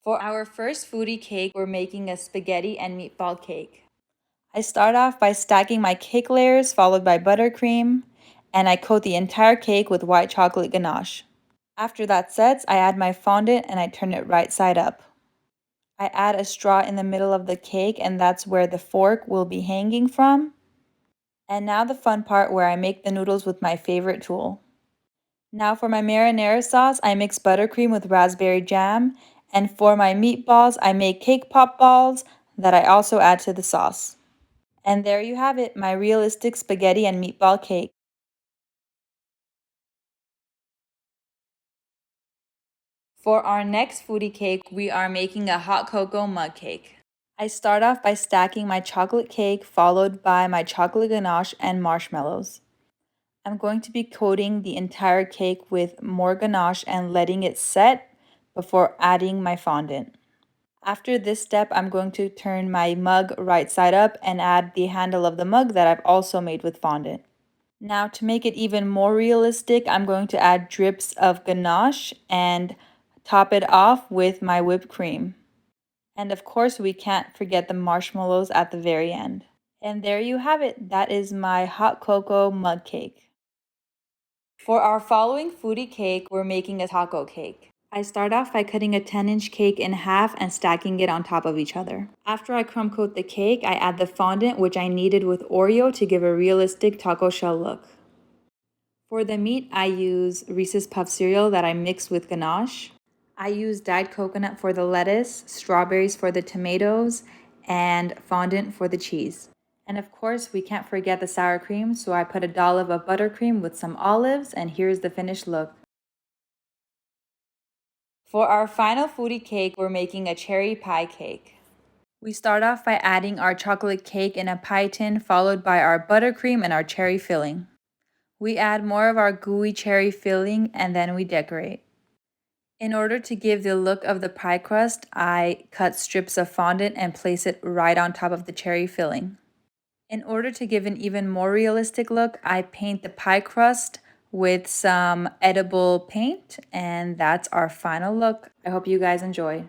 For our first foodie cake, we're making a spaghetti and meatball cake. I start off by stacking my cake layers followed by buttercream, and I coat the entire cake with white chocolate ganache. After that sets, I add my fondant and I turn it right side up. I add a straw in the middle of the cake, and that's where the fork will be hanging from. And now the fun part where I make the noodles with my favorite tool. Now for my marinara sauce, I mix buttercream with raspberry jam, and for my meatballs, I make cake pop balls that I also add to the sauce. And there you have it, my realistic spaghetti and meatball cake. For our next foodie cake, we are making a hot cocoa mug cake. I start off by stacking my chocolate cake followed by my chocolate ganache and marshmallows. I'm going to be coating the entire cake with more ganache and letting it set before adding my fondant. After this step, I'm going to turn my mug right side up and add the handle of the mug that I've also made with fondant. Now to make it even more realistic, I'm going to add drips of ganache and top it off with my whipped cream. And of course, we can't forget the marshmallows at the very end. And there you have it. That is my hot cocoa mug cake. For our following foodie cake, we're making a taco cake. I start off by cutting a 10-inch cake in half and stacking it on top of each other. After I crumb coat the cake, I add the fondant, which I kneaded with Oreo to give a realistic taco shell look. For the meat, I use Reese's Puff cereal that I mix with ganache. I use dyed coconut for the lettuce, strawberries for the tomatoes, and fondant for the cheese. And of course, we can't forget the sour cream, so I put a dollop of buttercream with some olives, and here's the finished look. For our final foodie cake, we're making a cherry pie cake. We start off by adding our chocolate cake in a pie tin, followed by our buttercream and our cherry filling. We add more of our gooey cherry filling, and then we decorate. In order to give the look of the pie crust, I cut strips of fondant and place it right on top of the cherry filling. In order to give an even more realistic look, I paint the pie crust with some edible paint, and that's our final look. I hope you guys enjoy.